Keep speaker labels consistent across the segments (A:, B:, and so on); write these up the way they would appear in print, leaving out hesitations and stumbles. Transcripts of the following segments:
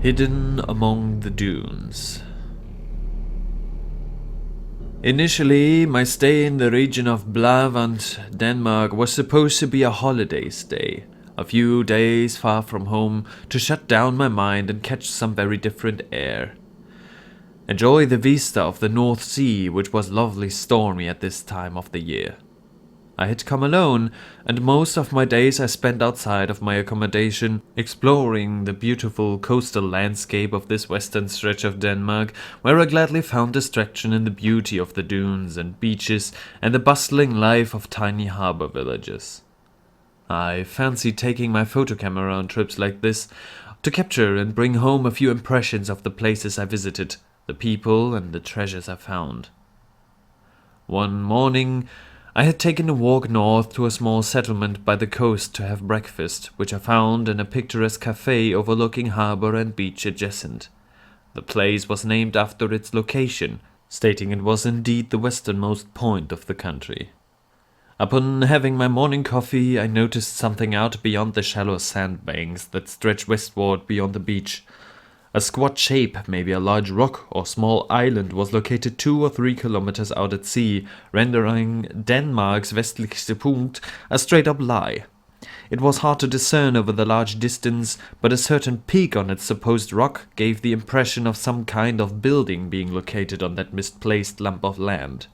A: Hidden among the dunes. Initially, my stay in the region of Blavant, Denmark, was supposed to be a holiday stay, a few days far from home to shut down my mind and catch some very different air. Enjoy the vista of the North Sea, which was lovely stormy at this time of the year. I had come alone, and most of my days I spent outside of my accommodation, exploring the beautiful coastal landscape of this western stretch of Denmark, where I gladly found distraction in the beauty of the dunes and beaches and the bustling life of tiny harbor villages. I fancied taking my photo camera on trips like this, to capture and bring home a few impressions of the places I visited, the people and the treasures I found. One morning, I had taken a walk north to a small settlement by the coast to have breakfast, which I found in a picturesque cafe overlooking harbour and beach adjacent. The place was named after its location, stating it was indeed the westernmost point of the country. Upon having my morning coffee, I noticed something out beyond the shallow sandbanks that stretch westward beyond the beach. A squat shape, maybe a large rock or small island, was located 2 or 3 kilometers out at sea, rendering Denmark's westlichste Punkt a straight-up lie. It was hard to discern over the large distance, but a certain peak on its supposed rock gave the impression of some kind of building being located on that misplaced lump of land.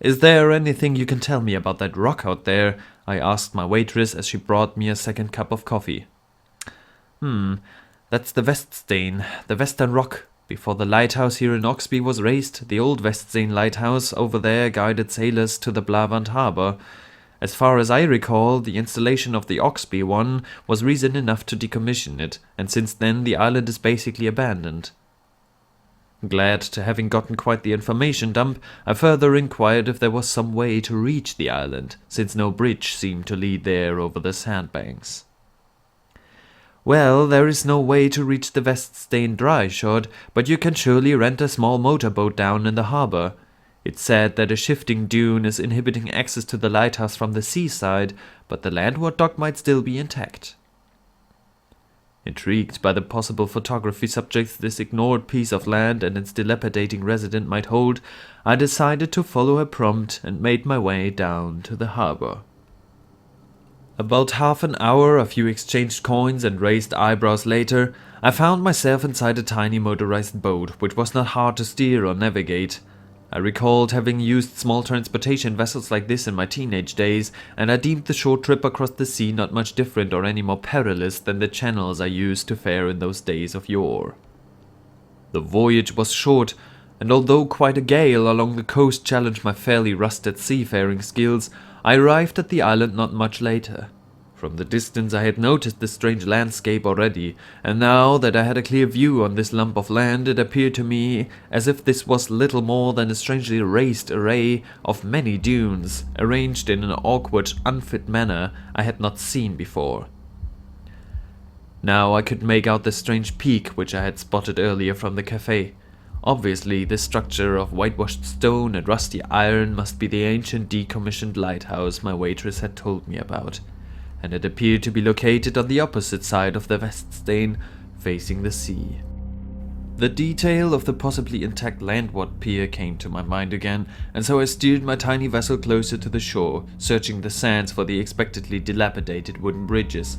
A: "Is there anything you can tell me about that rock out there?" I asked my waitress as she brought me a second cup of coffee. That's the Veststein, the Western Rock. Before the lighthouse here in Oxby was raised, the old Veststein lighthouse over there guided sailors to the Blavant harbour. As far as I recall, the installation of the Oxby one was reason enough to decommission it, and since then the island is basically abandoned. Glad to having gotten quite the information dump, I further inquired if there was some way to reach the island, since no bridge seemed to lead there over the sandbanks. "Well, there is no way to reach the Veststein dry shod, but you can surely rent a small motorboat down in the harbour. It's said that a shifting dune is inhibiting access to the lighthouse from the seaside, but the landward dock might still be intact." Intrigued by the possible photography subjects this ignored piece of land and its dilapidating resident might hold, I decided to follow her prompt and made my way down to the harbour. About half an hour, a few exchanged coins and raised eyebrows later, I found myself inside a tiny motorized boat, which was not hard to steer or navigate. I recalled having used small transportation vessels like this in my teenage days, and I deemed the short trip across the sea not much different or any more perilous than the channels I used to fare in those days of yore. The voyage was short, and although quite a gale along the coast challenged my fairly rusted seafaring skills, I arrived at the island not much later. From the distance I had noticed the strange landscape already, and now that I had a clear view on this lump of land, it appeared to me as if this was little more than a strangely raised array of many dunes, arranged in an awkward, unfit manner I had not seen before. Now I could make out the strange peak which I had spotted earlier from the cafe. Obviously, this structure of whitewashed stone and rusty iron must be the ancient decommissioned lighthouse my waitress had told me about, and it appeared to be located on the opposite side of the Veststein, facing the sea. The detail of the possibly intact landward pier came to my mind again, and so I steered my tiny vessel closer to the shore, searching the sands for the expectedly dilapidated wooden bridges.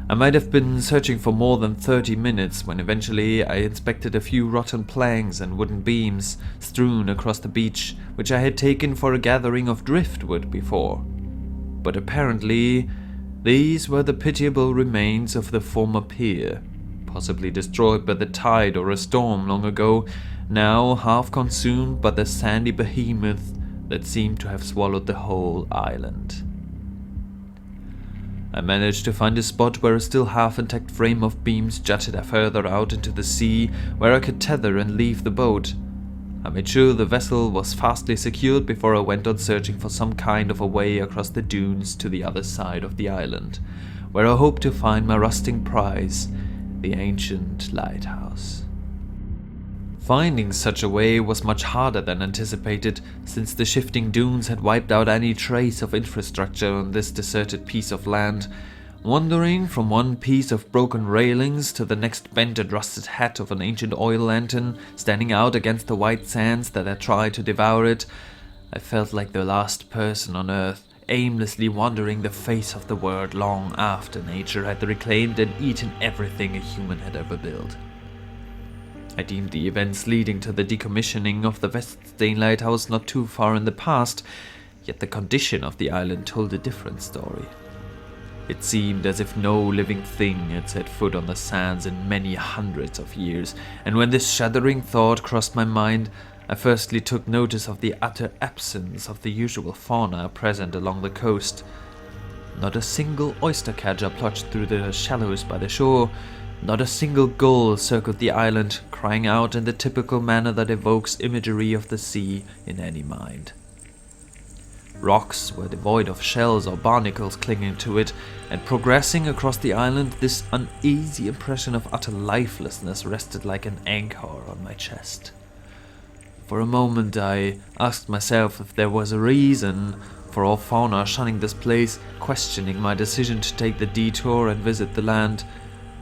A: I might have been searching for more than 30 minutes when eventually I inspected a few rotten planks and wooden beams strewn across the beach, which I had taken for a gathering of driftwood before. But apparently these were the pitiable remains of the former pier, possibly destroyed by the tide or a storm long ago, now half consumed by the sandy behemoth that seemed to have swallowed the whole island. I managed to find a spot where a still half-intact frame of beams jutted further out into the sea, where I could tether and leave the boat. I made sure the vessel was fastly secured before I went on searching for some kind of a way across the dunes to the other side of the island, where I hoped to find my rusting prize, the ancient lighthouse. Finding such a way was much harder than anticipated, since the shifting dunes had wiped out any trace of infrastructure on this deserted piece of land. Wandering from one piece of broken railings to the next bent and rusted hat of an ancient oil lantern standing out against the white sands that had tried to devour it, I felt like the last person on earth, aimlessly wandering the face of the world long after nature had reclaimed and eaten everything a human had ever built. I deemed the events leading to the decommissioning of the Weststein lighthouse not too far in the past, yet the condition of the island told a different story. It seemed as if no living thing had set foot on the sands in many hundreds of years, and when this shuddering thought crossed my mind, I firstly took notice of the utter absence of the usual fauna present along the coast. Not a single oyster catcher plunged through the shallows by the shore, not a single gull circled the island, crying out in the typical manner that evokes imagery of the sea in any mind. Rocks were devoid of shells or barnacles clinging to it, and progressing across the island, this uneasy impression of utter lifelessness rested like an anchor on my chest. For a moment I asked myself if there was a reason for all fauna shunning this place, questioning my decision to take the detour and visit the land,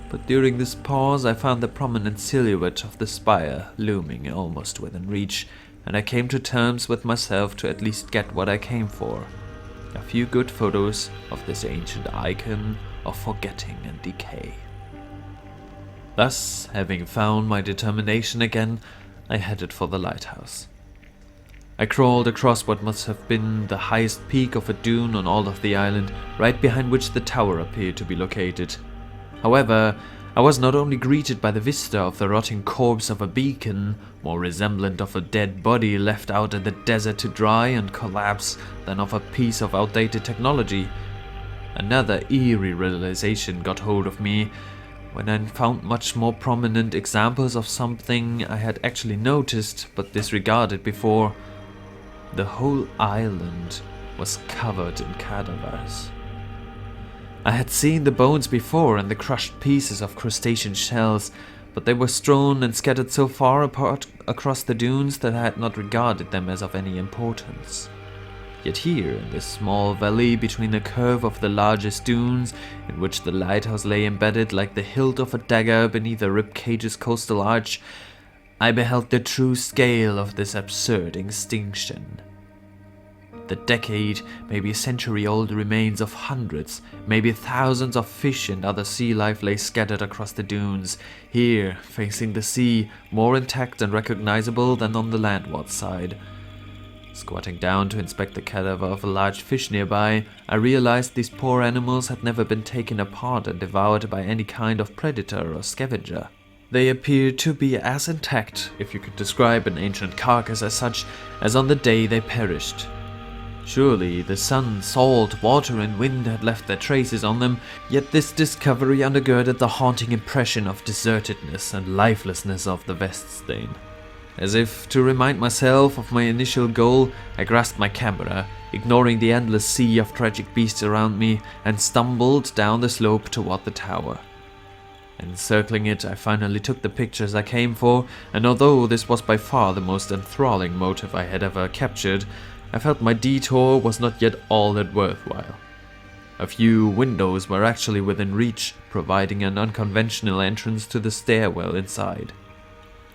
A: but during this pause I found the prominent silhouette of the spire looming almost within reach, and I came to terms with myself to at least get what I came for: a few good photos of this ancient icon of forgetting and decay. Thus, having found my determination again, I headed for the lighthouse. I crawled across what must have been the highest peak of a dune on all of the island, right behind which the tower appeared to be located. However, I was not only greeted by the vista of the rotting corpse of a beacon, more resemblant of a dead body left out in the desert to dry and collapse than of a piece of outdated technology. Another eerie realization got hold of me when I found much more prominent examples of something I had actually noticed but disregarded before. The whole island was covered in cadavers. I had seen the bones before and the crushed pieces of crustacean shells, but they were strewn and scattered so far apart across the dunes that I had not regarded them as of any importance. Yet here, in this small valley between the curve of the largest dunes, in which the lighthouse lay embedded like the hilt of a dagger beneath a ribcage's coastal arch, I beheld the true scale of this absurd extinction. The decade, maybe century-old remains of hundreds, maybe thousands of fish and other sea life lay scattered across the dunes, here, facing the sea, more intact and recognizable than on the landward side. Squatting down to inspect the cadaver of a large fish nearby, I realized these poor animals had never been taken apart and devoured by any kind of predator or scavenger. They appeared to be as intact, if you could describe an ancient carcass as such, as on the day they perished. Surely the sun, salt, water and wind had left their traces on them, yet this discovery undergirded the haunting impression of desertedness and lifelessness of the Weststein. As if to remind myself of my initial goal, I grasped my camera, ignoring the endless sea of tragic beasts around me, and stumbled down the slope toward the tower. Encircling it, I finally took the pictures I came for, and although this was by far the most enthralling motive I had ever captured, I felt my detour was not yet all that worthwhile. A few windows were actually within reach, providing an unconventional entrance to the stairwell inside.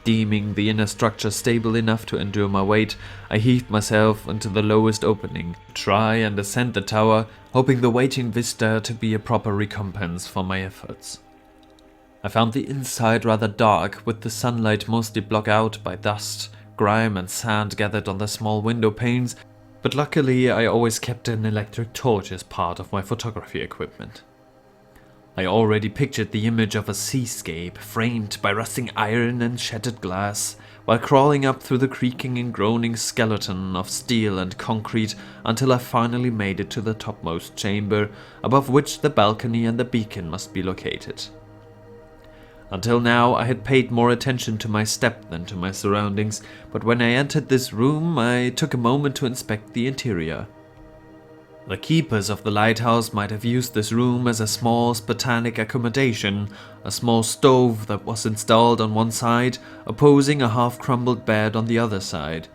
A: Deeming the inner structure stable enough to endure my weight, I heaved myself into the lowest opening, to try and ascend the tower, hoping the waiting vista to be a proper recompense for my efforts. I found the inside rather dark, with the sunlight mostly blocked out by dust, grime and sand gathered on the small window panes, but luckily I always kept an electric torch as part of my photography equipment. I already pictured the image of a seascape framed by rusting iron and shattered glass, while crawling up through the creaking and groaning skeleton of steel and concrete until I finally made it to the topmost chamber, above which the balcony and the beacon must be located. Until now I had paid more attention to my step than to my surroundings, but when I entered this room I took a moment to inspect the interior. The keepers of the lighthouse might have used this room as a small Spartanic accommodation, a small stove that was installed on one side, opposing a half-crumbled bed on the other side.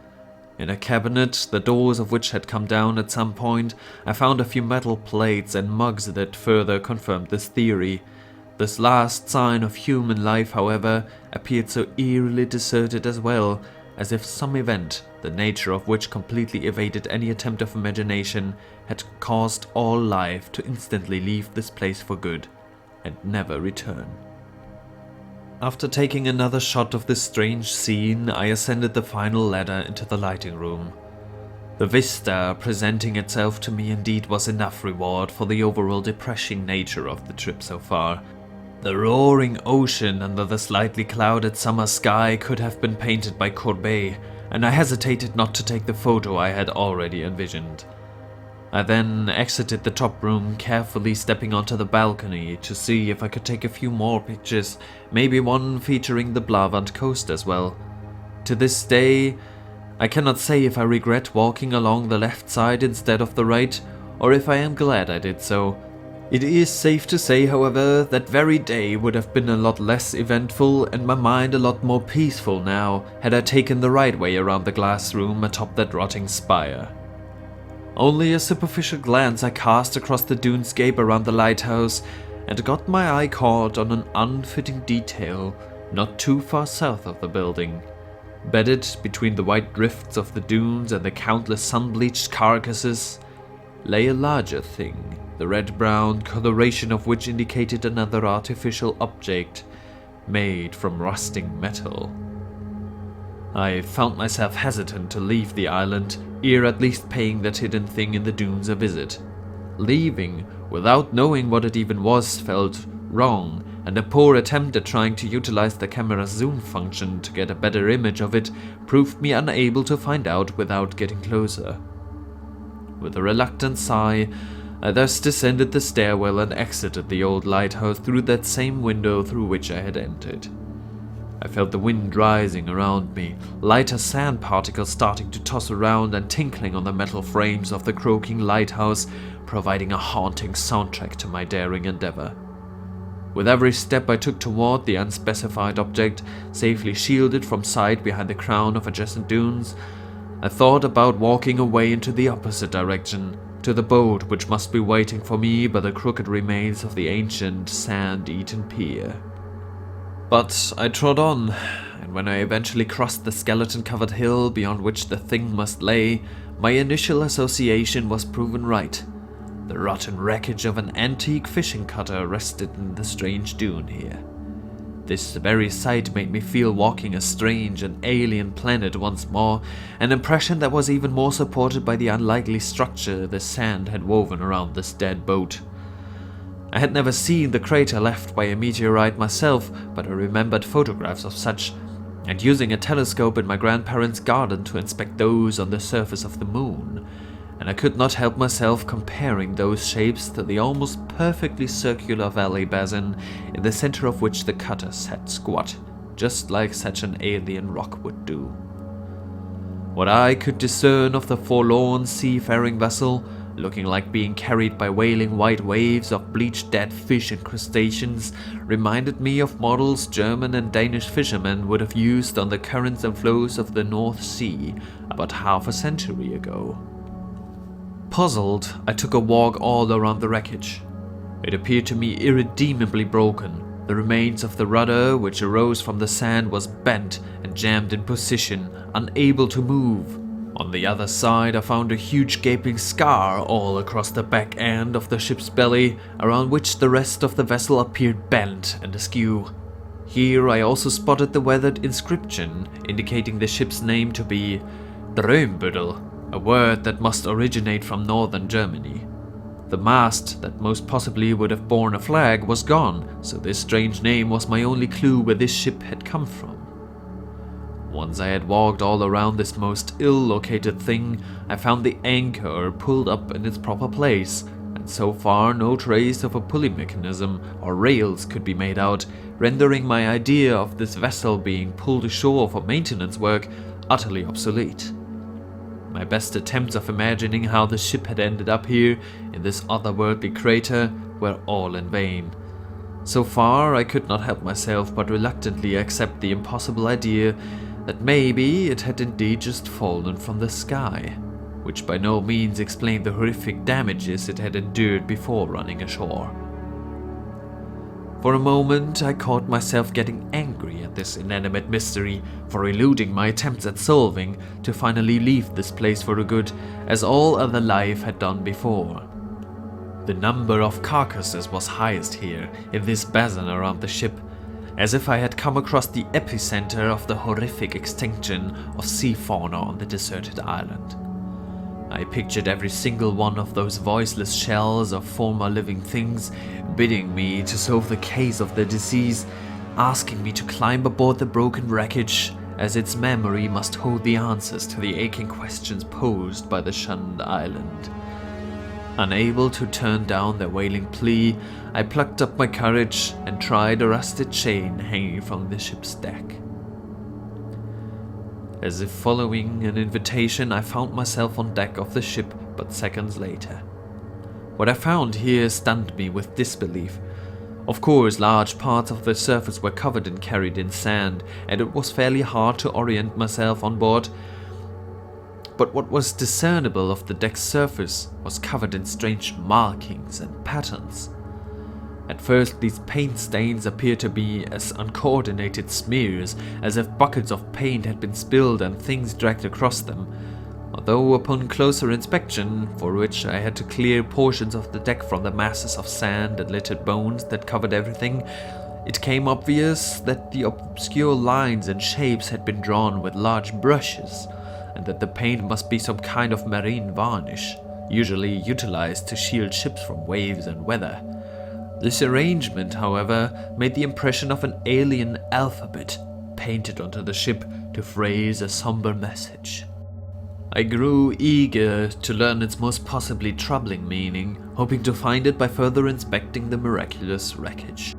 A: In a cabinet, the doors of which had come down at some point, I found a few metal plates and mugs that further confirmed this theory. This last sign of human life, however, appeared so eerily deserted as well, as if some event, the nature of which completely evaded any attempt of imagination, had caused all life to instantly leave this place for good, and never return. After taking another shot of this strange scene, I ascended the final ladder into the lighting room. The vista presenting itself to me indeed was enough reward for the overall depressing nature of the trip so far. The roaring ocean under the slightly clouded summer sky could have been painted by Courbet, and I hesitated not to take the photo I had already envisioned. I then exited the top room, carefully stepping onto the balcony to see if I could take a few more pictures, maybe one featuring the Blavant coast as well. To this day, I cannot say if I regret walking along the left side instead of the right, or if I am glad I did so. It is safe to say, however, that very day would have been a lot less eventful and my mind a lot more peaceful now had I taken the right way around the glass room atop that rotting spire. Only a superficial glance I cast across the dunescape around the lighthouse and got my eye caught on an unfitting detail not too far south of the building. Bedded between the white drifts of the dunes and the countless sun-bleached carcasses lay a larger thing, the red-brown coloration of which indicated another artificial object made from rusting metal. I found myself hesitant to leave the island, ere at least paying that hidden thing in the dunes a visit. Leaving, without knowing what it even was, felt wrong, and a poor attempt at trying to utilize the camera's zoom function to get a better image of it proved me unable to find out without getting closer. With a reluctant sigh, I thus descended the stairwell and exited the old lighthouse through that same window through which I had entered. I felt the wind rising around me, lighter sand particles starting to toss around and tinkling on the metal frames of the croaking lighthouse, providing a haunting soundtrack to my daring endeavor. With every step I took toward the unspecified object, safely shielded from sight behind the crown of adjacent dunes, I thought about walking away into the opposite direction, to the boat which must be waiting for me by the crooked remains of the ancient, sand-eaten pier. But I trod on, and when I eventually crossed the skeleton-covered hill beyond which the thing must lay, my initial association was proven right. The rotten wreckage of an antique fishing cutter rested in the strange dune here. This very sight made me feel walking a strange and alien planet once more, an impression that was even more supported by the unlikely structure the sand had woven around this dead boat. I had never seen the crater left by a meteorite myself, but I remembered photographs of such, and using a telescope in my grandparents' garden to inspect those on the surface of the moon, and I could not help myself comparing those shapes to the almost perfectly circular valley basin in the center of which the cutter sat squat, just like such an alien rock would do. What I could discern of the forlorn seafaring vessel, looking like being carried by wailing white waves of bleached dead fish and crustaceans, reminded me of models German and Danish fishermen would have used on the currents and flows of the North Sea about half a century ago. Puzzled, I took a walk all around the wreckage. It appeared to me irredeemably broken. The remains of the rudder, which arose from the sand, was bent and jammed in position, unable to move. On the other side, I found a huge gaping scar all across the back end of the ship's belly, around which the rest of the vessel appeared bent and askew. Here I also spotted the weathered inscription, indicating the ship's name to be Drakhuvud, a word that must originate from northern Germany. The mast, that most possibly would have borne a flag, was gone, so this strange name was my only clue where this ship had come from. Once I had walked all around this most ill-located thing, I found the anchor pulled up in its proper place, and so far no trace of a pulley mechanism or rails could be made out, rendering my idea of this vessel being pulled ashore for maintenance work utterly obsolete. My best attempts of imagining how the ship had ended up here, in this otherworldly crater, were all in vain. So far, I could not help myself but reluctantly accept the impossible idea that maybe it had indeed just fallen from the sky, which by no means explained the horrific damages it had endured before running ashore. For a moment I caught myself getting angry at this inanimate mystery for eluding my attempts at solving to finally leave this place for good, as all other life had done before. The number of carcasses was highest here, in this basin around the ship, as if I had come across the epicenter of the horrific extinction of sea fauna on the deserted island. I pictured every single one of those voiceless shells of former living things bidding me to solve the case of the disease, asking me to climb aboard the broken wreckage, as its memory must hold the answers to the aching questions posed by the shunned island. Unable to turn down their wailing plea, I plucked up my courage and tried a rusted chain hanging from the ship's deck. As if following an invitation, I found myself on deck of the ship but seconds later. What I found here stunned me with disbelief. Of course, large parts of the surface were covered and carried in sand, and it was fairly hard to orient myself on board. But what was discernible of the deck's surface was covered in strange markings and patterns. At first, these paint stains appeared to be as uncoordinated smears, as if buckets of paint had been spilled and things dragged across them. Although upon closer inspection, for which I had to clear portions of the deck from the masses of sand and littered bones that covered everything, it became obvious that the obscure lines and shapes had been drawn with large brushes, and that the paint must be some kind of marine varnish, usually utilized to shield ships from waves and weather. This arrangement, however, made the impression of an alien alphabet painted onto the ship to phrase a somber message. I grew eager to learn its most possibly troubling meaning, hoping to find it by further inspecting the miraculous wreckage.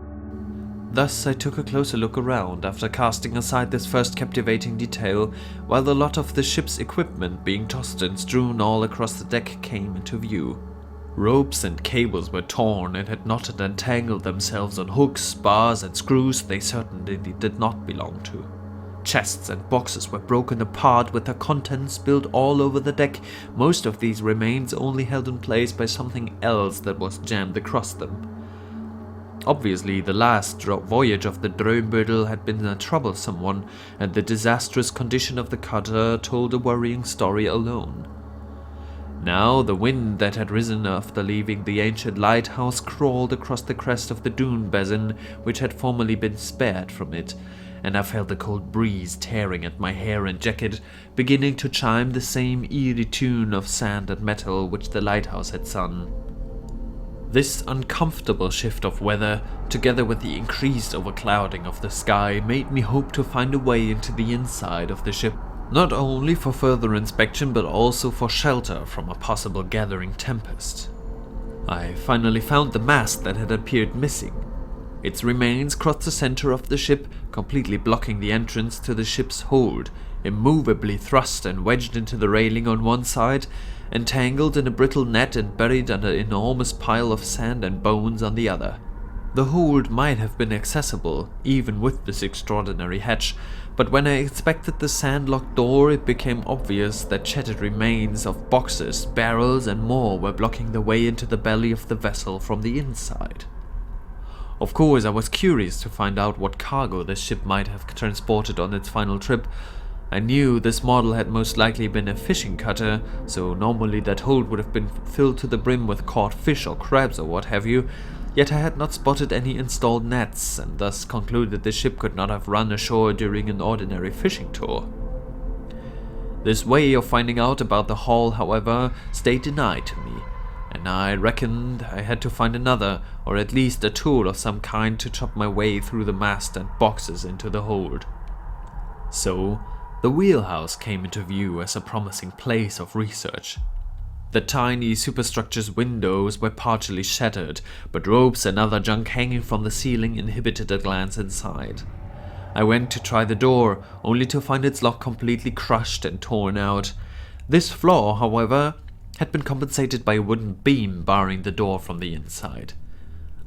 A: Thus I took a closer look around after casting aside this first captivating detail, while the lot of the ship's equipment being tossed and strewn all across the deck came into view. Ropes and cables were torn and had knotted and tangled themselves on hooks, bars and screws they certainly did not belong to. Chests and boxes were broken apart with their contents spilled all over the deck, most of these remains only held in place by something else that was jammed across them. Obviously, the last voyage of the Drakhuvud had been a troublesome one, and the disastrous condition of the cutter told a worrying story alone. Now, the wind that had risen after leaving the ancient lighthouse crawled across the crest of the dune basin, which had formerly been spared from it, and I felt the cold breeze tearing at my hair and jacket, beginning to chime the same eerie tune of sand and metal which the lighthouse had sung. This uncomfortable shift of weather, together with the increased overclouding of the sky, made me hope to find a way into the inside of the ship, not only for further inspection but also for shelter from a possible gathering tempest. I finally found the mast that had appeared missing. Its remains crossed the center of the ship, completely blocking the entrance to the ship's hold, immovably thrust and wedged into the railing on one side, entangled in a brittle net and buried under an enormous pile of sand and bones on the other. The hold might have been accessible, even with this extraordinary hatch, but when I inspected the sand-locked door, it became obvious that shattered remains of boxes, barrels and more were blocking the way into the belly of the vessel from the inside. Of course, I was curious to find out what cargo this ship might have transported on its final trip. I knew this model had most likely been a fishing cutter, so normally that hold would have been filled to the brim with caught fish or crabs or what have you, yet I had not spotted any installed nets, and thus concluded the ship could not have run ashore during an ordinary fishing tour. This way of finding out about the haul, however, stayed denied to me, and I reckoned I had to find another, or at least a tool of some kind to chop my way through the mast and boxes into the hold. So, the wheelhouse came into view as a promising place of research. The tiny superstructure's windows were partially shattered, but ropes and other junk hanging from the ceiling inhibited a glance inside. I went to try the door, only to find its lock completely crushed and torn out. This flaw, however, had been compensated by a wooden beam barring the door from the inside.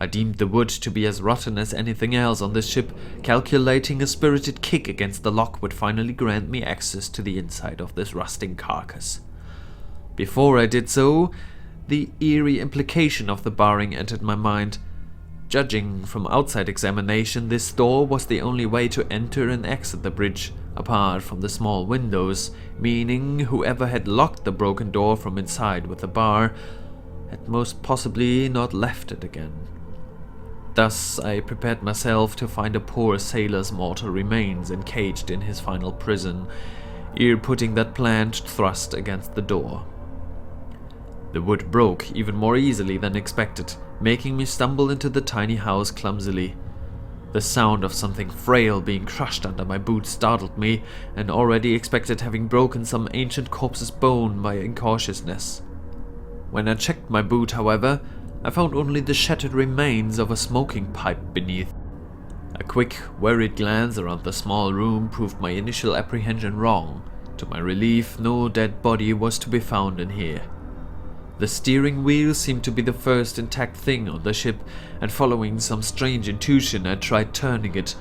A: I deemed the wood to be as rotten as anything else on this ship, calculating a spirited kick against the lock would finally grant me access to the inside of this rusting carcass. Before I did so, the eerie implication of the barring entered my mind. Judging from outside examination, this door was the only way to enter and exit the bridge, apart from the small windows, meaning whoever had locked the broken door from inside with a bar had most possibly not left it again. Thus, I prepared myself to find a poor sailor's mortal remains encaged in his final prison, ere putting that planned thrust against the door. The wood broke even more easily than expected, making me stumble into the tiny house clumsily. The sound of something frail being crushed under my boots startled me, and already expected having broken some ancient corpse's bone by incautiousness. When I checked my boot, however, I found only the shattered remains of a smoking pipe beneath. A quick, worried glance around the small room proved my initial apprehension wrong. To my relief, no dead body was to be found in here. The steering wheel seemed to be the first intact thing on the ship, and following some strange intuition I tried turning it,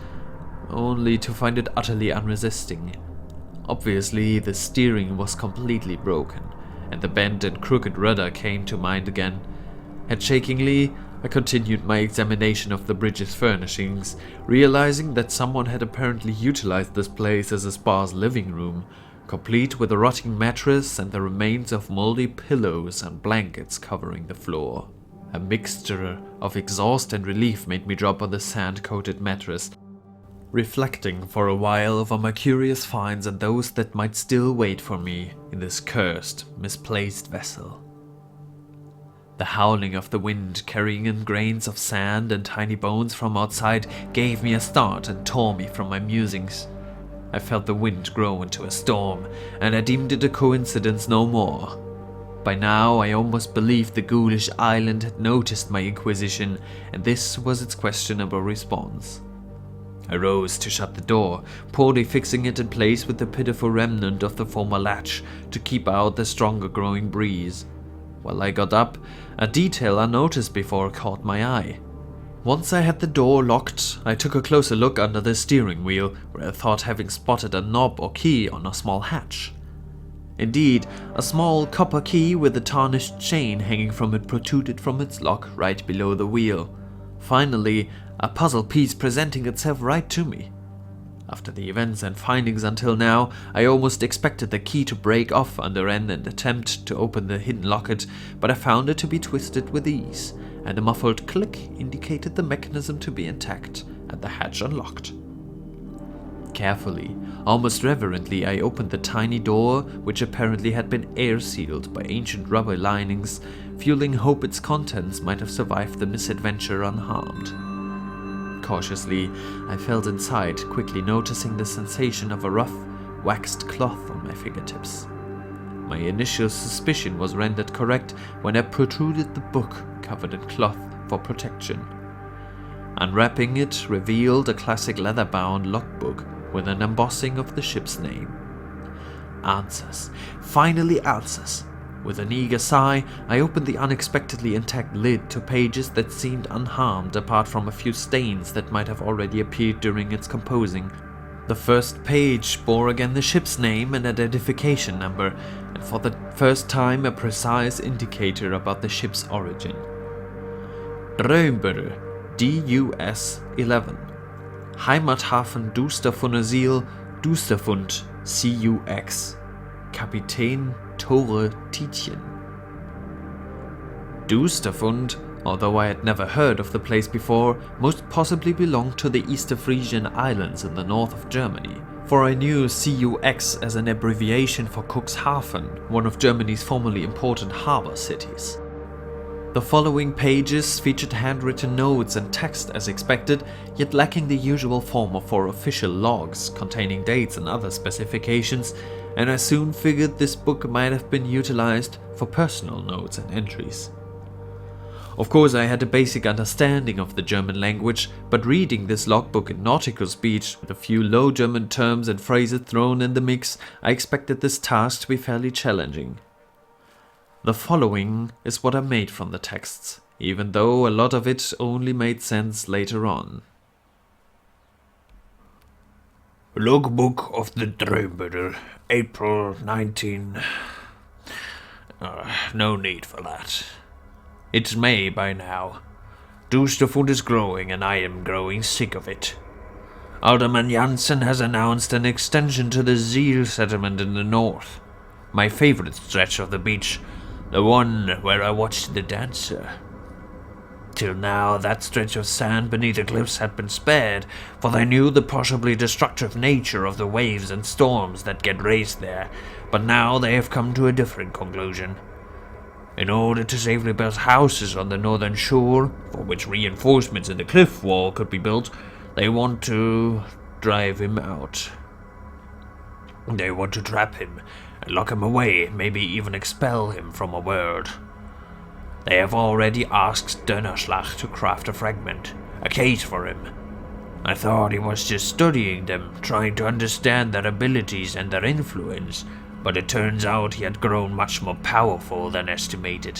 A: only to find it utterly unresisting. Obviously, the steering was completely broken, and the bent and crooked rudder came to mind again. Headshakingly, I continued my examination of the bridge's furnishings, realizing that someone had apparently utilized this place as a sparse living room, complete with a rotting mattress and the remains of moldy pillows and blankets covering the floor. A mixture of exhaust and relief made me drop on the sand-coated mattress, reflecting for a while over my curious finds and those that might still wait for me in this cursed, misplaced vessel. The howling of the wind carrying in grains of sand and tiny bones from outside gave me a start and tore me from my musings. I felt the wind grow into a storm, and I deemed it a coincidence no more. By now I almost believed the ghoulish island had noticed my inquisition, and this was its questionable response. I rose to shut the door, poorly fixing it in place with the pitiful remnant of the former latch to keep out the stronger growing breeze. While I got up, a detail unnoticed before caught my eye. Once I had the door locked, I took a closer look under the steering wheel, where I thought having spotted a knob or key on a small hatch. Indeed, a small copper key with a tarnished chain hanging from it protruded from its lock right below the wheel. Finally, a puzzle piece presenting itself right to me. After the events and findings until now, I almost expected the key to break off under an attempt to open the hidden locket, but I found it to be twisted with ease, and a muffled click indicated the mechanism to be intact and the hatch unlocked. Carefully, almost reverently, I opened the tiny door, which apparently had been air-sealed by ancient rubber linings, fueling hope its contents might have survived the misadventure unharmed. Cautiously, I felt inside, quickly noticing the sensation of a rough, waxed cloth on my fingertips. My initial suspicion was rendered correct when I protruded the book covered in cloth for protection. Unwrapping it revealed a classic leather-bound logbook with an embossing of the ship's name. Answers. Finally answers. With an eager sigh, I opened the unexpectedly intact lid to pages that seemed unharmed apart from a few stains that might have already appeared during its composing. The first page bore again the ship's name and identification number, and for the first time a precise indicator about the ship's origin. Drömbere, DUS 11. Heimathafen Dusterfundesil, Dusterfund, CUX. Kapitän Tore Tietjen. Dusterfund, although I had never heard of the place before, most possibly belonged to the Easter Frisian Islands in the north of Germany, for I knew CUX as an abbreviation for Cuxhaven, one of Germany's formerly important harbour cities. The following pages featured handwritten notes and text as expected, yet lacking the usual form for official logs containing dates and other specifications, and I soon figured this book might have been utilized for personal notes and entries. Of course, I had a basic understanding of the German language, but reading this logbook in nautical speech, with a few Low German terms and phrases thrown in the mix, I expected this task to be fairly challenging. The following is what I made from the texts, even though a lot of it only made sense later on.
B: Logbook of the Dreambeater, April 19... no need for that. It's May by now. Dusterfund is growing and I am growing sick of it. Alderman Jansen has announced an extension to the Zeal settlement in the north. My favorite stretch of the beach, the one where I watched the dancer. Till now, that stretch of sand beneath the cliffs had been spared, for they knew the possibly destructive nature of the waves and storms that get raised there, but now they have come to a different conclusion. In order to safely build houses on the northern shore, for which reinforcements in the cliff wall could be built, they want to drive him out. They want to trap him and lock him away, maybe even expel him from a world. They have already asked Donnerschlag to craft a fragment, a cage for him. I thought he was just studying them, trying to understand their abilities and their influence, but it turns out he had grown much more powerful than estimated.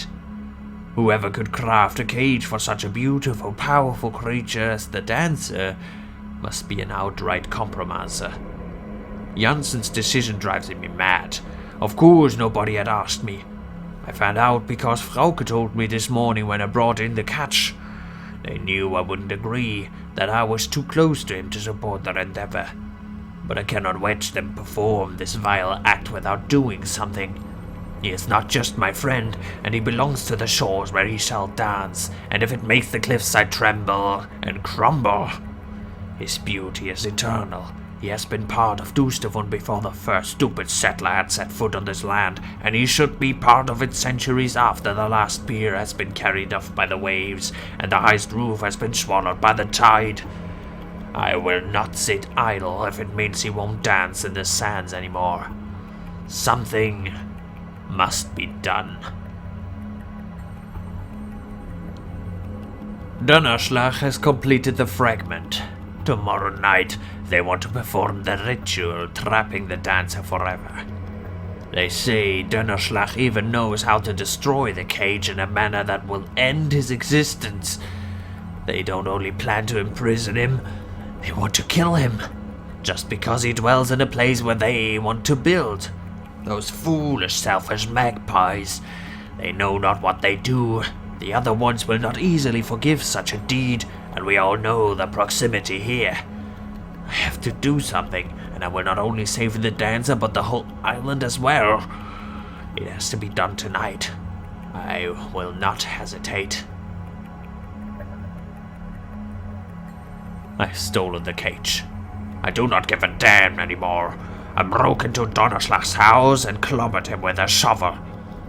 B: Whoever could craft a cage for such a beautiful, powerful creature as the dancer must be an outright compromiser. Janssen's decision drives me mad. Of course nobody had asked me. I found out because Frauke told me this morning when I brought in the catch. They knew I wouldn't agree, that I was too close to him to support their endeavour. But I cannot watch them perform this vile act without doing something. He is not just my friend, and he belongs to the shores where he shall dance, and if it makes the cliffside tremble and crumble. His beauty is eternal. He has been part of Dusterfund before the first stupid settler had set foot on this land, and he should be part of it centuries after the last pier has been carried off by the waves, and the highest roof has been swallowed by the tide. I will not sit idle if it means he won't dance in the sands anymore. Something must be done. Donnerschlag has completed the fragment. Tomorrow night, they want to perform the ritual, trapping the dancer forever. They say Donnerschlag even knows how to destroy the cage in a manner that will end his existence. They don't only plan to imprison him, they want to kill him, just because he dwells in a place where they want to build. Those foolish, selfish magpies, they know not what they do. The other ones will not easily forgive such a deed, and we all know the proximity here. I have to do something, and I will not only save the dancer, but the whole island as well. It has to be done tonight. I will not hesitate. I've stolen the cage. I do not give a damn anymore. I broke into Donnerschlag's house and clobbered him with a shovel.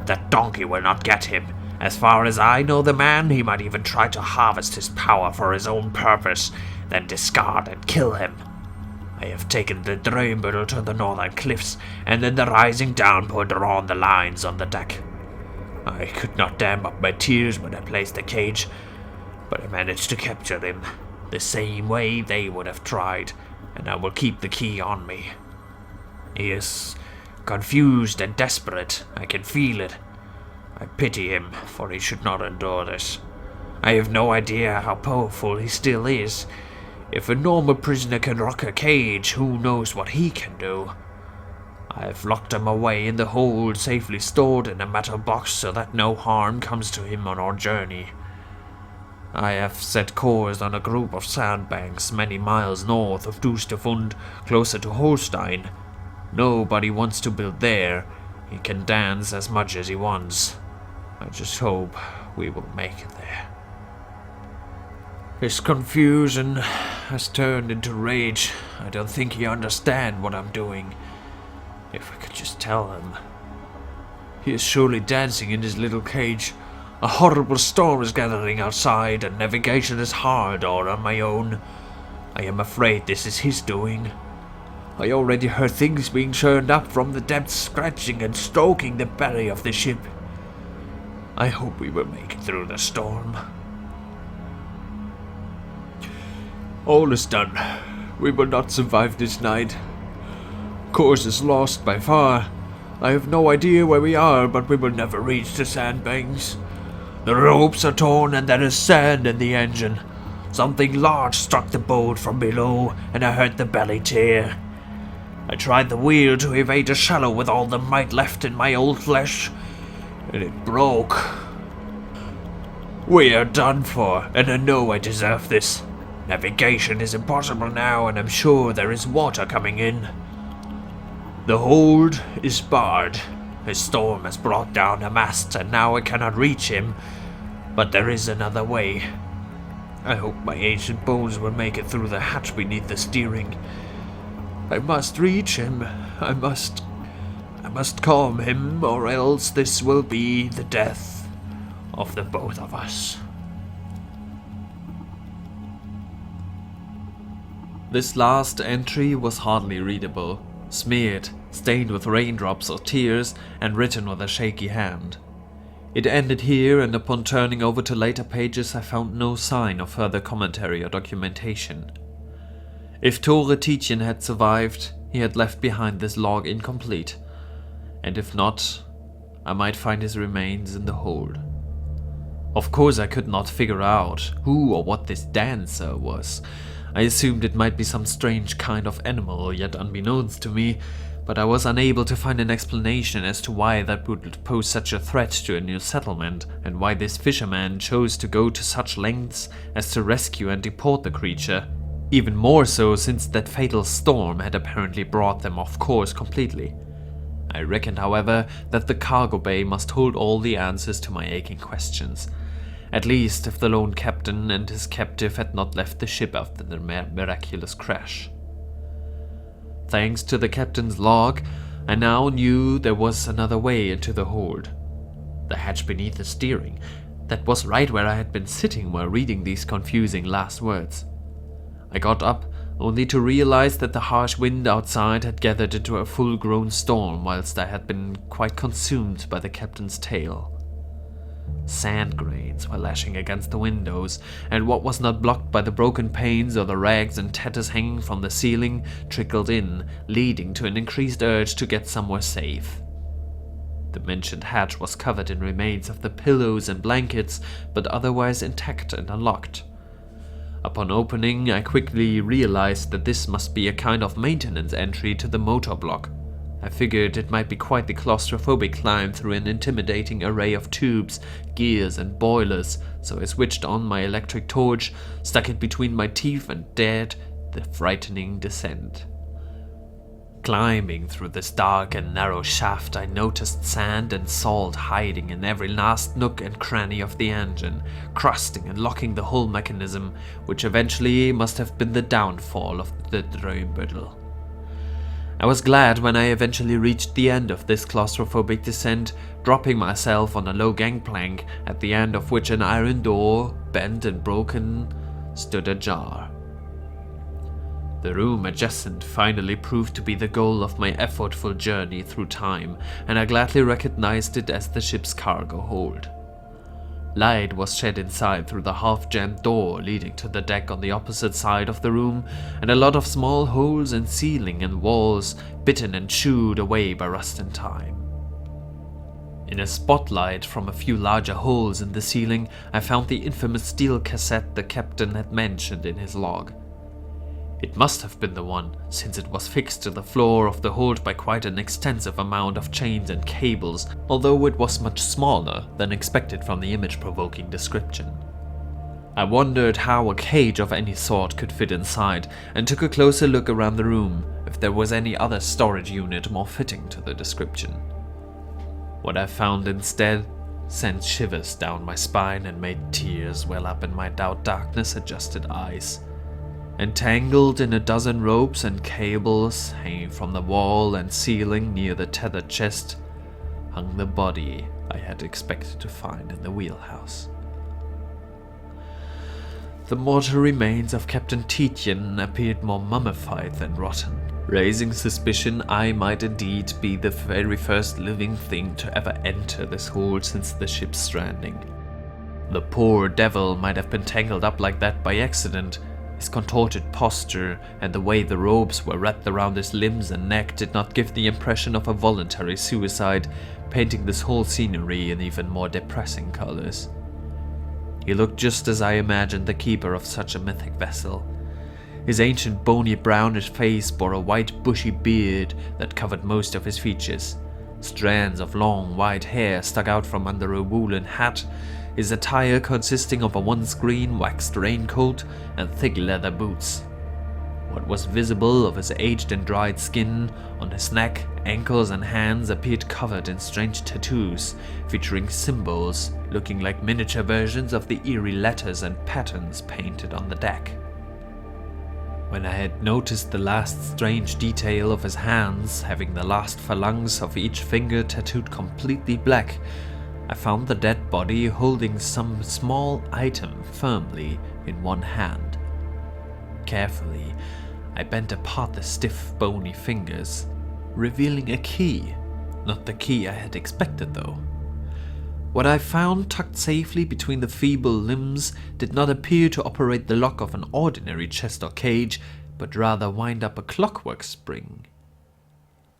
B: That donkey will not get him. As far as I know the man, he might even try to harvest his power for his own purpose, then discard and kill him. I have taken the Dreambeater to the northern cliffs, and in the rising downpour drawn the lines on the deck. I could not dam up my tears when I placed the cage, but I managed to capture him, the same way they would have tried, and I will keep the key on me. He is confused and desperate, I can feel it. I pity him, for he should not endure this. I have no idea how powerful he still is. If a normal prisoner can rock a cage, who knows what he can do? I have locked him away in the hold, safely stored in a metal box so that no harm comes to him on our journey. I have set course on a group of sandbanks many miles north of Dusterfund, closer to Holstein. Nobody wants to build there. He can dance as much as he wants. I just hope we will make it there. His confusion has turned into rage. I don't think he understands what I'm doing. If I could just tell him. He is surely dancing in his little cage. A horrible storm is gathering outside, and navigation is hard all on my own. I am afraid this is his doing. I already heard things being churned up from the depths, scratching and stroking the belly of the ship. I hope we will make it through the storm. All is done. We will not survive this night. Course is lost by far. I have no idea where we are, but we will never reach the sandbanks. The ropes are torn and there is sand in the engine. Something large struck the boat from below and I heard the belly tear. I tried the wheel to evade a shallow with all the might left in my old flesh, and it broke. We are done for, and I know I deserve this. Navigation is impossible now, and I'm sure there is water coming in. The hold is barred. A storm has brought down a mast, and now I cannot reach him, but there is another way. I hope my ancient bones will make it through the hatch beneath the steering. I must reach him. I must calm him, or else this will be the death of the both of us.
A: This last entry was hardly readable, smeared, stained with raindrops or tears, and written with a shaky hand. It ended here, and upon turning over to later pages I found no sign of further commentary or documentation. If Tore Tietjen had survived, he had left behind this log incomplete, and if not, I might find his remains in the hold. Of course I could not figure out who or what this dancer was. I assumed it might be some strange kind of animal, yet unbeknownst to me, but I was unable to find an explanation as to why that would pose such a threat to a new settlement, and why this fisherman chose to go to such lengths as to rescue and deport the creature. Even more so since that fatal storm had apparently brought them off course completely. I reckoned, however, that the cargo bay must hold all the answers to my aching questions. At least if the lone captain and his captive had not left the ship after the miraculous crash. Thanks to the captain's log, I now knew there was another way into the hold. The hatch beneath the steering. That was right where I had been sitting while reading these confusing last words. I got up, only to realize that the harsh wind outside had gathered into a full-grown storm whilst I had been quite consumed by the captain's tale. Sand grains were lashing against the windows, and what was not blocked by the broken panes or the rags and tatters hanging from the ceiling trickled in, leading to an increased urge to get somewhere safe. The mentioned hatch was covered in remains of the pillows and blankets, but otherwise intact and unlocked. Upon opening, I quickly realized that this must be a kind of maintenance entry to the motor block. I figured it might be quite the claustrophobic climb through an intimidating array of tubes, gears and boilers, so I switched on my electric torch, stuck it between my teeth and dared the frightening descent. Climbing through this dark and narrow shaft, I noticed sand and salt hiding in every last nook and cranny of the engine, crusting and locking the whole mechanism, which eventually must have been the downfall of the Drakhuvud. I was glad when I eventually reached the end of this claustrophobic descent, dropping myself on a low gangplank, at the end of which an iron door, bent and broken, stood ajar. The room adjacent finally proved to be the goal of my effortful journey through time, and I gladly recognized it as the ship's cargo hold. Light was shed inside through the half-jammed door leading to the deck on the opposite side of the room, and a lot of small holes in ceiling and walls, bitten and chewed away by rust and time. In a spotlight from a few larger holes in the ceiling, I found the infamous steel cassette the captain had mentioned in his log. It must have been the one, since it was fixed to the floor of the hold by quite an extensive amount of chains and cables, although it was much smaller than expected from the image-provoking description. I wondered how a cage of any sort could fit inside, and took a closer look around the room, if there was any other storage unit more fitting to the description. What I found instead sent shivers down my spine and made tears well up in my darkness-adjusted eyes. Entangled in a dozen ropes and cables hanging from the wall and ceiling near the tethered chest, hung the body I had expected to find in the wheelhouse. The mortal remains of Captain Tietjen appeared more mummified than rotten, raising suspicion I might indeed be the very first living thing to ever enter this hold since the ship's stranding. The poor devil might have been tangled up like that by accident. His contorted posture and the way the ropes were wrapped around his limbs and neck did not give the impression of a voluntary suicide, painting this whole scenery in even more depressing colors. He looked just as I imagined the keeper of such a mythic vessel. His ancient bony brownish face bore a white bushy beard that covered most of his features. Strands of long white hair stuck out from under a woolen hat, his attire consisting of a once green waxed raincoat and thick leather boots. What was visible of his aged and dried skin on his neck, ankles and hands appeared covered in strange tattoos, featuring symbols looking like miniature versions of the eerie letters and patterns painted on the deck. When I had noticed the last strange detail of his hands, having the last phalanx of each finger tattooed completely black, I found the dead body holding some small item firmly in one hand. Carefully, I bent apart the stiff, bony fingers, revealing a key. Not the key I had expected, though. What I found tucked safely between the feeble limbs did not appear to operate the lock of an ordinary chest or cage, but rather wind up a clockwork spring.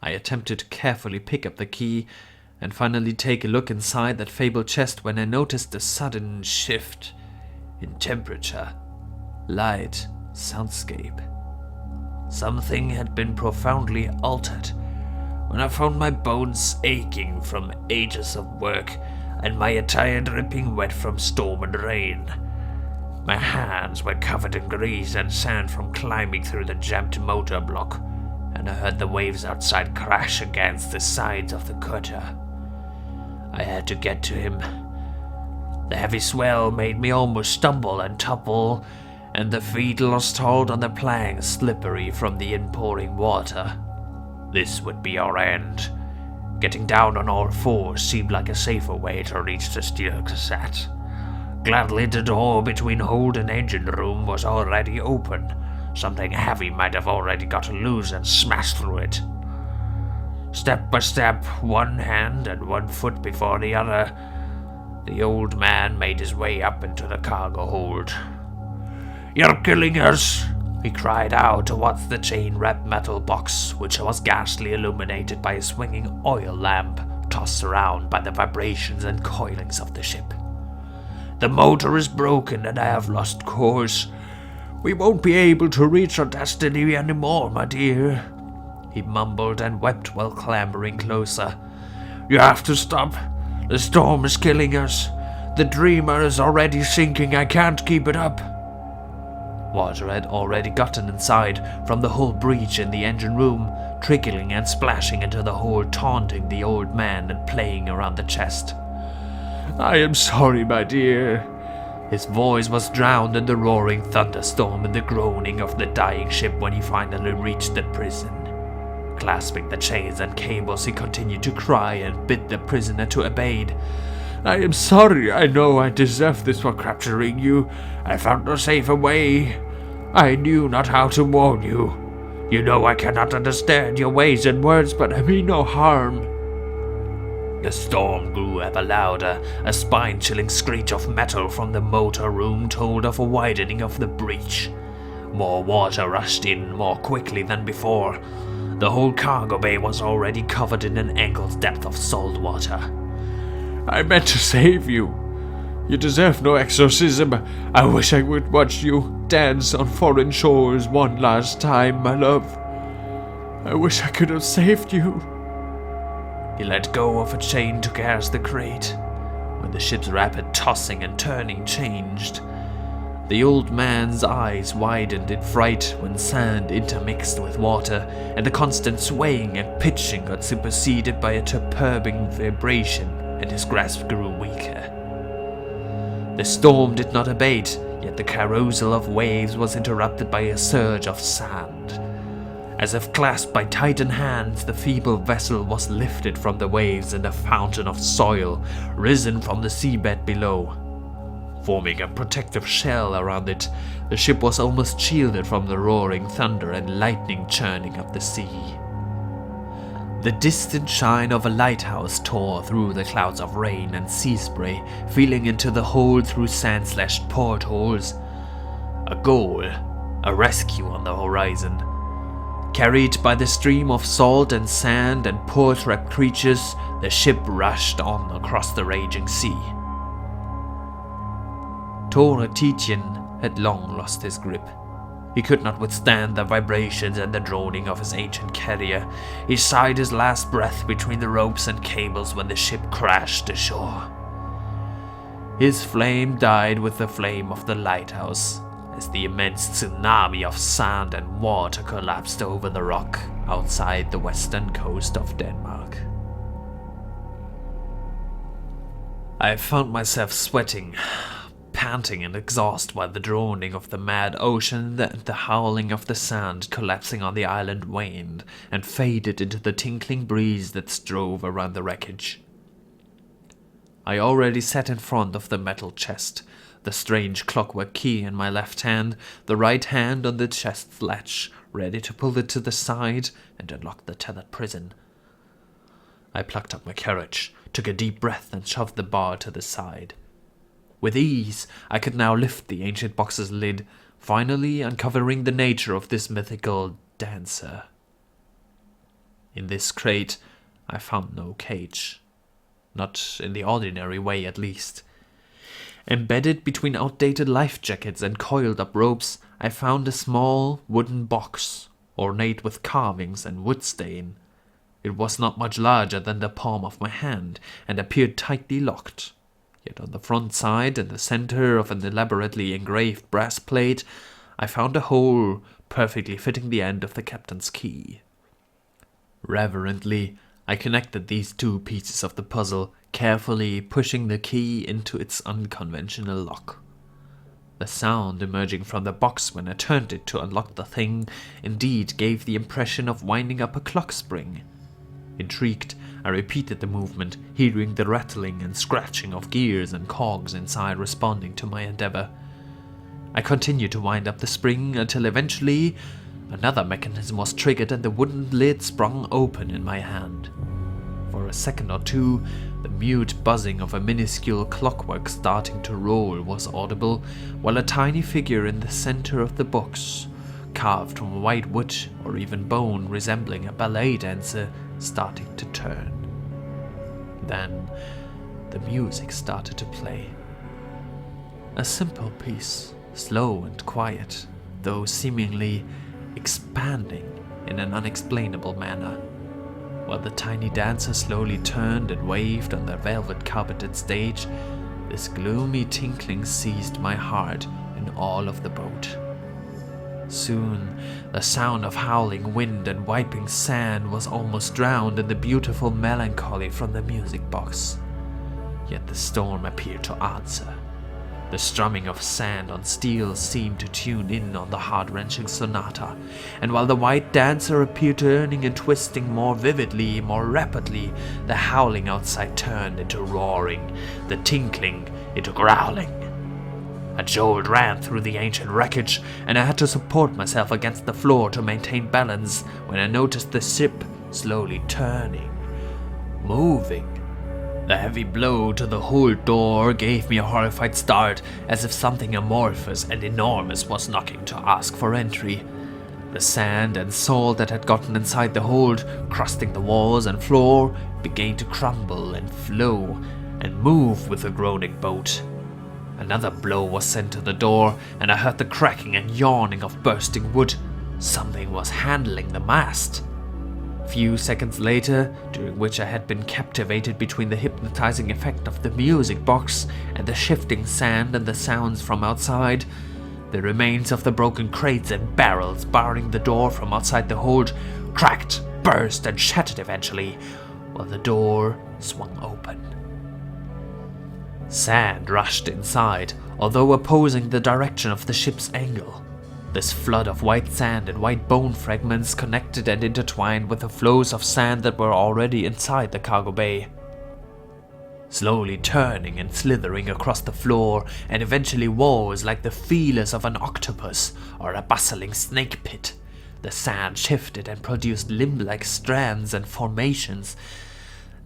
A: I attempted to carefully pick up the key and finally take a look inside that fabled chest when I noticed a sudden shift in temperature, light, soundscape. Something had been profoundly altered when I found my bones aching from ages of work and my attire dripping wet from storm and rain. My hands were covered in grease and sand from climbing through the jammed motor block, and I heard the waves outside crash against the sides of the cutter. I had to get to him. The heavy swell made me almost stumble and topple, and the feet lost hold on the planks, slippery from the inpouring water. This would be our end. Getting down on all fours seemed like a safer way to reach the steel cassette. Gladly, the door between hold and engine room was already open. Something heavy might have already gotten loose and smashed through it. Step by step, one hand and one foot before the other, the old man made his way up into the cargo hold. "You're killing us!" he cried out towards the chain-wrapped metal box, which was ghastly illuminated by a swinging oil lamp tossed around by the vibrations and coilings of the ship. "The motor is broken and I have lost course. We won't be able to reach our destiny anymore, my dear," he mumbled and wept while clambering closer. "You have to stop. The storm is killing us. The dreamer is already sinking. I can't keep it up." Water had already gotten inside from the whole breach in the engine room, trickling and splashing into the hold, taunting the old man and playing around the chest. "I am sorry, my dear." His voice was drowned in the roaring thunderstorm and the groaning of the dying ship when he finally reached the prison. Clasping the chains and cables, he continued to cry and bid the prisoner to obey. "I am sorry. I know I deserve this for capturing you. I found no safer way. I knew not how to warn you. You know I cannot understand your ways and words, but I mean no harm." The storm grew ever louder. A spine-chilling screech of metal from the motor room told of a widening of the breach. More water rushed in more quickly than before. The whole cargo bay was already covered in an ankle's depth of salt water. "I meant to save you. You deserve no exorcism. I wish I would watch you dance on foreign shores one last time, my love. I wish I could have saved you." He let go of a chain to cast the crate. When the ship's rapid tossing and turning changed, the old man's eyes widened in fright when sand intermixed with water, and the constant swaying and pitching got superseded by a perturbing vibration, and his grasp grew weaker. The storm did not abate, yet the carousal of waves was interrupted by a surge of sand. As if clasped by titan hands, the feeble vessel was lifted from the waves in a fountain of soil, risen from the seabed below. Forming a protective shell around it, the ship was almost shielded from the roaring thunder and lightning churning of the sea. The distant shine of a lighthouse tore through the clouds of rain and sea spray, feeling into the hold through sand-slashed portholes. A goal, a rescue on the horizon. Carried by the stream of salt and sand and poor-trapped creatures, the ship rushed on across the raging sea.
B: Torretitian had long lost his grip. He could not withstand the vibrations and the droning of his ancient carrier. He sighed his last breath between the ropes and cables when the ship crashed ashore. His flame died with the flame of the lighthouse, as the immense tsunami of sand and water collapsed over the rock outside the western coast of Denmark. I found myself sweating, panting and exhausted by the droning of the mad ocean, and the howling of the sand collapsing on the island waned and faded into the tinkling breeze that strove around the wreckage. I already sat in front of the metal chest, the strange clockwork key in my left hand, the right hand on the chest's latch, ready to pull it to the side and unlock the tethered prison. I plucked up my courage, took a deep breath and shoved the bar to the side. With ease, I could now lift the ancient box's lid, finally uncovering the nature of this mythical dancer. In this crate, I found no cage. Not in the ordinary way, at least. Embedded between outdated life jackets and coiled-up ropes, I found a small wooden box, ornate with carvings and wood stain. It was not much larger than the palm of my hand, and appeared tightly locked. Yet on the front side, in the center of an elaborately engraved brass plate, I found a hole perfectly fitting the end of the captain's key. Reverently, I connected these two pieces of the puzzle, carefully pushing the key into its unconventional lock. The sound emerging from the box when I turned it to unlock the thing indeed gave the impression of winding up a clock spring. Intrigued, I repeated the movement, hearing the rattling and scratching of gears and cogs inside responding to my endeavor. I continued to wind up the spring until eventually another mechanism was triggered and the wooden lid sprung open in my hand. For a second or two, the mute buzzing of a minuscule clockwork starting to roll was audible, while a tiny figure in the center of the box, carved from white wood or even bone resembling a ballet dancer, started to turn. Then the music started to play. A simple piece, slow and quiet, though seemingly expanding in an unexplainable manner. While the tiny dancer slowly turned and waved on the velvet-carpeted stage, this gloomy tinkling seized my heart and all of the boat. Soon, the sound of howling wind and wiping sand was almost drowned in the beautiful melancholy from the music box. Yet the storm appeared to answer. The strumming of sand on steel seemed to tune in on the heart-wrenching sonata, and while the white dancer appeared turning and twisting more vividly, more rapidly, the howling outside turned into roaring, the tinkling into growling. A jolt ran through the ancient wreckage, and I had to support myself against the floor to maintain balance when I noticed the ship slowly turning, moving. The heavy blow to the hold door gave me a horrified start, as if something amorphous and enormous was knocking to ask for entry. The sand and salt that had gotten inside the hold, crusting the walls and floor, began to crumble and flow and move with the groaning boat. Another blow was sent to the door, and I heard the cracking and yawning of bursting wood. Something was handling the mast. Few seconds later, during which I had been captivated between the hypnotizing effect of the music box and the shifting sand and the sounds from outside, the remains of the broken crates and barrels barring the door from outside the hold cracked, burst, and shattered eventually, while the door swung open. Sand rushed inside, although opposing the direction of the ship's angle. This flood of white sand and white bone fragments connected and intertwined with the flows of sand that were already inside the cargo bay. Slowly turning and slithering across the floor and eventually walls like the feelers of an octopus or a bustling snake pit, the sand shifted and produced limb-like strands and formations.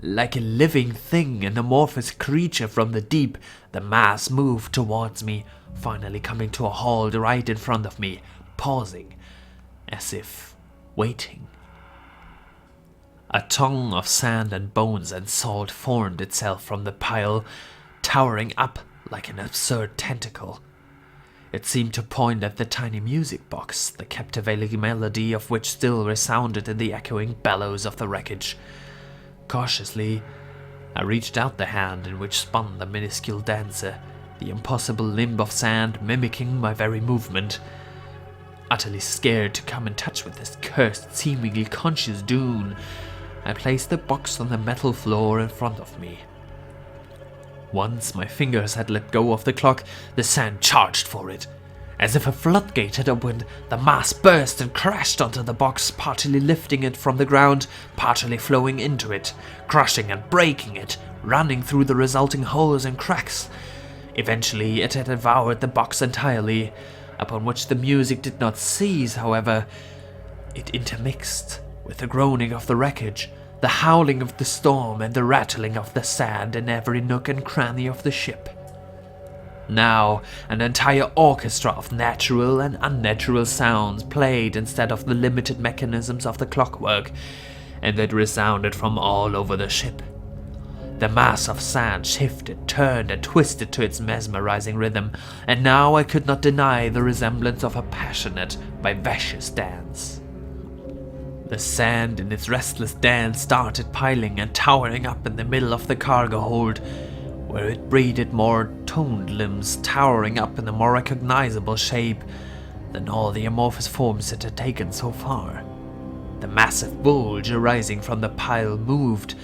B: Like a living thing, an amorphous creature from the deep, the mass moved towards me, finally coming to a halt right in front of me, pausing, as if waiting. A tongue of sand and bones and salt formed itself from the pile, towering up
A: like an absurd tentacle. It seemed to point at the tiny music box, the captivating melody of which still resounded in the echoing bellows of the wreckage. Cautiously, I reached out the hand in which spun the minuscule dancer, the impossible limb of sand mimicking my very movement. Utterly scared to come in touch with this cursed, seemingly conscious Dune, I placed the box on the metal floor in front of me. Once my fingers had let go of the clock, the sand charged for it. As if a floodgate had opened, the mass burst and crashed onto the box, partly lifting it from the ground, partly flowing into it, crushing and breaking it, running through the resulting holes and cracks. Eventually, it had devoured the box entirely, upon which the music did not cease, however. It intermixed with the groaning of the wreckage, the howling of the storm, and the rattling of the sand in every nook and cranny of the ship. Now, an entire orchestra of natural and unnatural sounds played instead of the limited mechanisms of the clockwork, and it resounded from all over the ship. The mass of sand shifted, turned, and twisted to its mesmerizing rhythm, and now I could not deny the resemblance of a passionate, vivacious dance. The sand in its restless dance started piling and towering up in the middle of the cargo hold, where it breathed more toned limbs towering up in a more recognizable shape than all the amorphous forms it had taken so far. The massive bulge arising from the pile moved,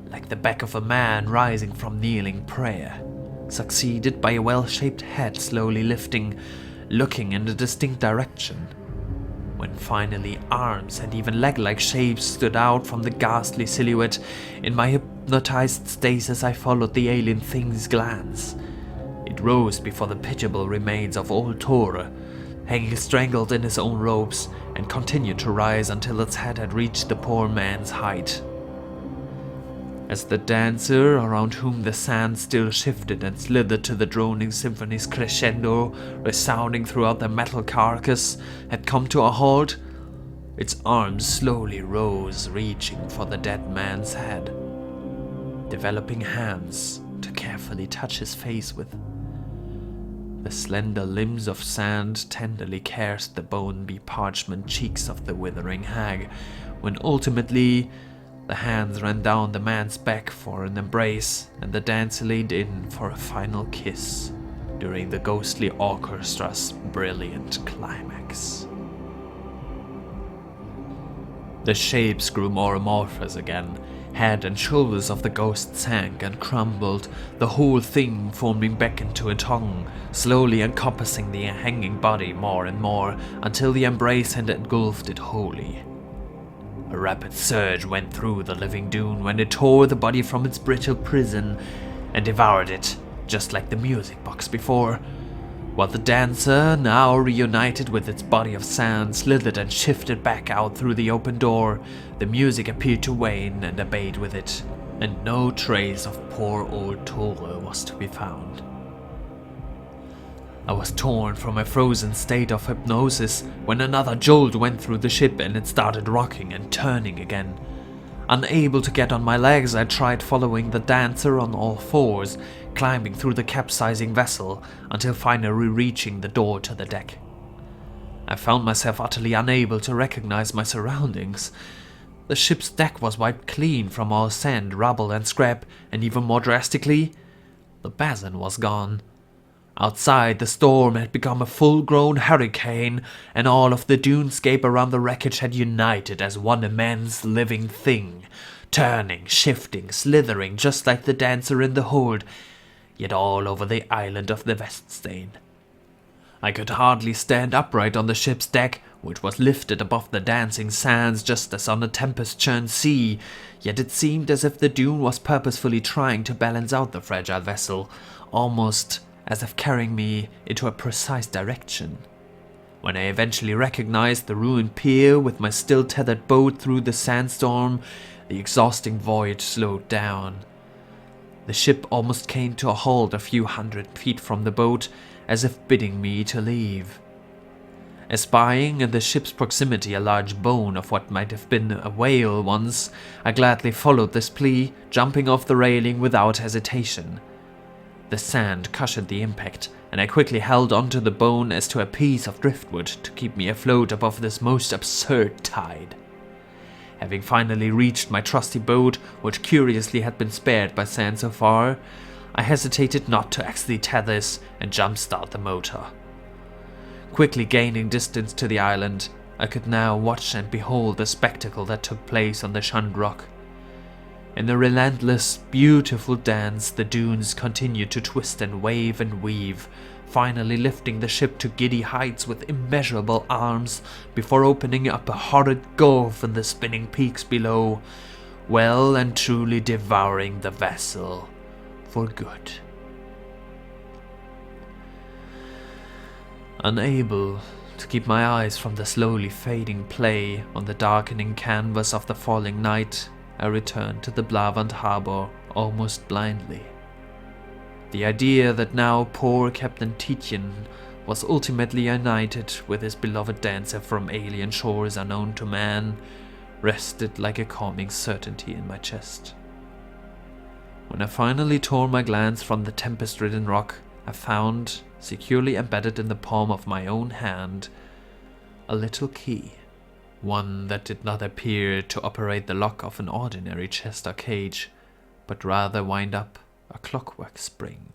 A: like the back of a man rising from kneeling prayer, succeeded by a well-shaped head slowly lifting, looking in a distinct direction, when finally arms and even leg-like shapes stood out from the ghastly silhouette. In my hypnotized stasis I followed the alien thing's glance. It rose before the pitiable remains of old Tora, hanging strangled in his own ropes, and continued to rise until its head had reached the poor man's height. As the dancer, around whom the sand still shifted and slithered to the droning symphony's crescendo resounding throughout the metal carcass, had come to a halt, its arms slowly rose, reaching for the dead man's head, developing hands to carefully touch his face with. The slender limbs of sand tenderly caressed the bone-be-parchment cheeks of the withering hag, when ultimately the hands ran down the man's back for an embrace, and the dancer leaned in for a final kiss during the ghostly orchestra's brilliant climax. The shapes grew more amorphous again. Head and shoulders of the ghost sank and crumbled, the whole thing forming back into a tongue, slowly encompassing the hanging body more and more, until the embrace had engulfed it wholly. A rapid surge went through the living Dune when it tore the body from its brittle prison and devoured it, just like the music box before, while the dancer, now reunited with its body of sand, slithered and shifted back out through the open door. The music appeared to wane and abate with it, and no trace of poor old Tora was to be found. I was torn from a frozen state of hypnosis when another jolt went through the ship and it started rocking and turning again. Unable to get on my legs, I tried following the dancer on all fours, climbing through the capsizing vessel until finally reaching the door to the deck. I found myself utterly unable to recognize my surroundings. The ship's deck was wiped clean from all sand, rubble and scrap, and even more drastically, the basin was gone. Outside, the storm had become a full-grown hurricane, and all of the dunescape around the wreckage had united as one immense living thing, turning, shifting, slithering just like the dancer in the hold, yet all over the island of the Weststain. I could hardly stand upright on the ship's deck, which was lifted above the dancing sands just as on a tempest-churned sea, yet it seemed as if the dune was purposefully trying to balance out the fragile vessel, almost as if carrying me into a precise direction. When I eventually recognized the ruined pier with my still tethered boat through the sandstorm, the exhausting voyage slowed down. The ship almost came to a halt a few 100 feet from the boat, as if bidding me to leave. Espying in the ship's proximity a large bone of what might have been a whale once, I gladly followed this plea, jumping off the railing without hesitation. The sand cushioned the impact, and I quickly held onto the bone as to a piece of driftwood to keep me afloat above this most absurd tide. Having finally reached my trusty boat, which curiously had been spared by sand so far, I hesitated not to axe the tethers and jump-start the motor. Quickly gaining distance to the island, I could now watch and behold the spectacle that took place on the shunned rock. In a relentless, beautiful dance, the dunes continued to twist and wave and weave, finally lifting the ship to giddy heights with immeasurable arms before opening up a horrid gulf in the spinning peaks below, well and truly devouring the vessel for good. Unable to keep my eyes from the slowly fading play on the darkening canvas of the falling night, I returned to the Blavant harbor almost blindly. The idea that now poor Captain Titian was ultimately united with his beloved dancer from alien shores unknown to man rested like a calming certainty in my chest. When I finally tore my glance from the tempest-ridden rock, I found, securely embedded in the palm of my own hand, a little key. One that did not appear to operate the lock of an ordinary chest or cage, but rather wind up a clockwork spring.